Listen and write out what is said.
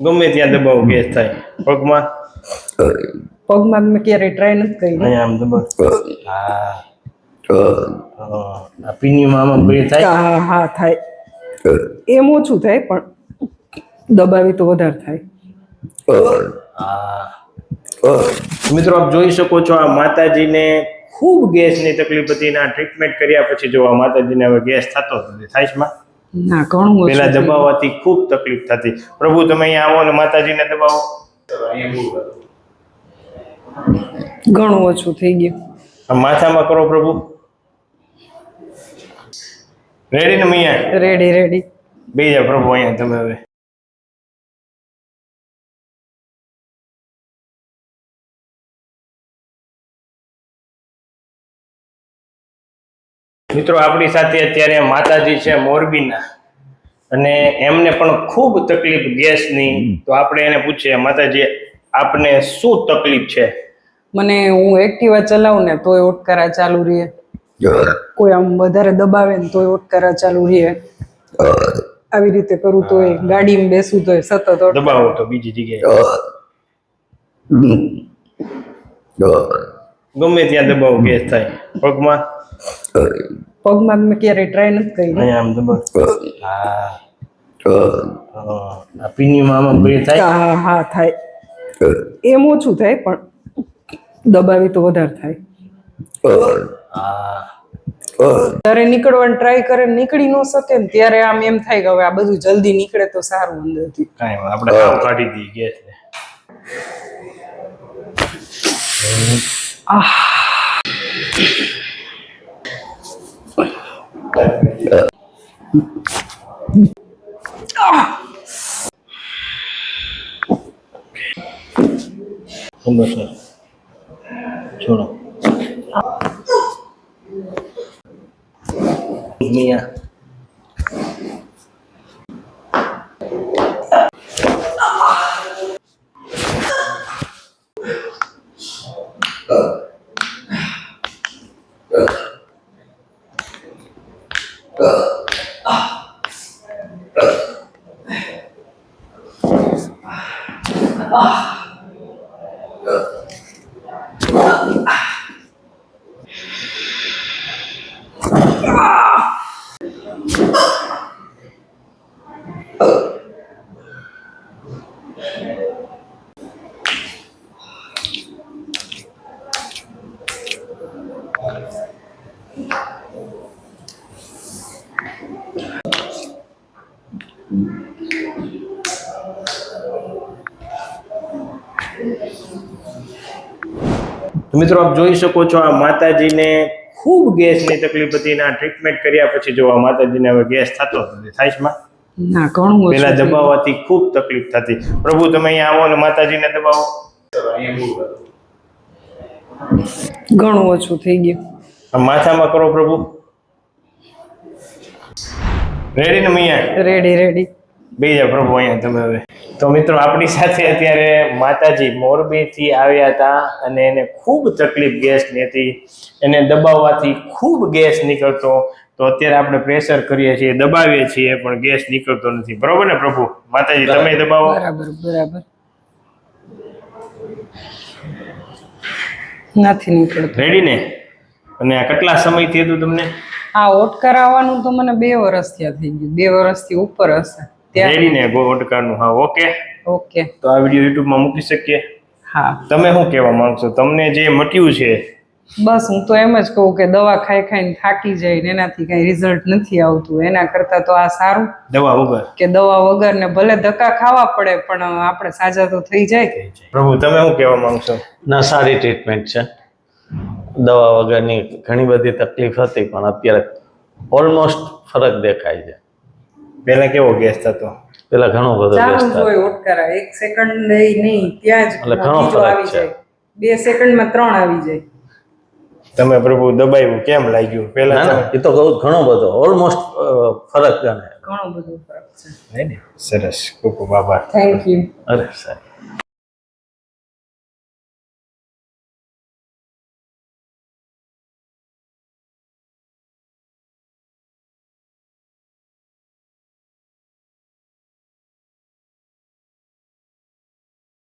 ગમે ત્યાં દબાવો ગેસ થાય પગમાં પગમાં મેં ક્યારેય ટ્રાય નથી કરી. અહીંયા આમ દબાવ. હા આ પીનીમાં આમાં બ્રેક થાય. હા હા થાય, એમ ઓછું થાય પણ દબાવી તો વધારે થાય. હા મિત્રો આપ જોઈ શકો છો આ માતાજીને ખૂબ ગેસની તકલીફ હતી ને આ ટ્રીટમેન્ટ કર્યા પછી જો આ માતાજીને હવે ગેસ થતો નથી. થાય છે માં? ના, ઘણું ઓછું. પેલા દબાવવાથી ખૂબ તકલીફ થતી. પ્રભુ તમે અહીંયા આવો ને માતાજીને દબાવો. ઘણું ઓછું થઈ ગયું. માથામાં કરો પ્રભુ. રેડી ને મૈયા? Ready ready. બેસી જાઓ પ્રભુ અહીંયા તમે હવે. મિત્રો આપણી સાથે અત્યારે માતાજી છે મોરબીના અને એમને પણ ખૂબ તકલીફ ગેસની. તો આપણે એને પૂછીએ માતાજી આપને શું તકલીફ છે? મને હું એક્ટિવા ચલાવું ને તોય ઓટકારા ચાલુ રહે, કોઈ આમ વધારે દબાવે ને તોય ઓટકારા ચાલુ રહે, આવી રીતે કરું તોય, ગાડીમાં બેસું તોય સતત દબાવો તો બીજી જગ્યાએ ગમે ત્યાં દબાવો ગેસ થાય પગમાં પગમાં મેં ક્યારેય ટ્રાય નથી કરી. અહીંયા આમ દબાવ. હા આ પીનીમાં આમાં બ્રેક થાય. હા હા થાય, એમ ઓછું થાય પણ દબાવી તો વધારે થાય. હા ત્યારે નીકળવાની ટ્રાય કરે નીકળી ન શકે ને ત્યારે આમ એમ થાય કે હવે આ બધું જલ્દી નીકળે તો સારું અંદરથી. કાંઈ આપણે કામ કાઢી દઈએ ગેસ ને. છોડો મિયા. મિત્રો આપ જોઈ શકો છો આ માતાજીને ખૂબ ગેસની તકલીફ હતી ને આ ટ્રીટમેન્ટ કર્યા પછી જો આ માતાજીને હવે ગેસ થતો નથી. થાય છે માં? ના, ઘણું ઓછું. પેલા દબાવવાથી ખૂબ તકલીફ થતી. પ્રભુ તમે અહીંયા આવો ને માતાજીને દબાવો. ઘણું ઓછું થઈ ગયું. માથામાં કરો પ્રભુ. રેડી ને મૈયા? Ready ready. બેસી જાઓ પ્રભુ અહીંયા તમે હવે. તો મિત્રો આપણી સાથે અત્યારે માતાજી મોરબીથી આવ્યા હતા અને એને ખૂબ તકલીફ ગેસની હતી. એને દબાવવાથી ખૂબ ગેસ નીકળતો. તો અત્યારે આપણે પ્રેશર કરીએ છીએ, દબાવીએ છીએ પણ ગેસ નીકળતો નથી. બરોબર ને પ્રભુ? માતાજી તમે દબાવો. બરાબર બરાબર. નથી નીકળતું. રેડી ને? અને આ કેટલા સમયથી હતું તમને? આ ઓટકાર આવવાનું તો મને 2 વર્ષ થયા થઈ ગયું. 2 વર્ષથી ઉપર હશે. રેડી ને ઓટકારનું? હા ઓકે ઓકે. તો આ વિડીયો યુટ્યુબમાં મૂકી શકીએ? હા. તમે શું કહેવા માંગશો? તમને જે મટ્યું છે? બસ હું તો એમ જ કહું કે દવા ખાઈ ખાઈને થાકી જાય ને એનાથી કઈ રિઝલ્ટ નથી આવતું. એના કરતા તો આ સારું દવા વગર કે દવા વગર ને ભલે ધક્કા ખાવા પડે પણ આપણે સાજા તો થઈ જાય. પ્રભુ તમે શું કહેવા માંગશો? ના, સારી ટ્રીટમેન્ટ છે. દવા વગરની ઘણી બધી તકલીફ હતી પણ અત્યારે ઓલમોસ્ટ ફરક દેખાય છે. પહેલા કેવો ગેસ થતો? પેલા ઘણો બધો ગેસ ચાલુ જ થતો. હોય ઓટકારા, 1 સેકન્ડ નહીં ત્યાં જ એટલે ઘણો બીજો ફરક આવી છે. જાય, 2 સેકન્ડમાં 3 આવી જાય. તમે પ્રભુ દબાવ્યું કેમ લાગ્યું? પહેલા ના ના, એ તો ઘણો બધો ઓલમોસ્ટ ફરક ગણે. ઘણો બધો ફરક છે. સરસ, ખૂબ ખૂબ આભાર. Thank you. અરે સાહેબ.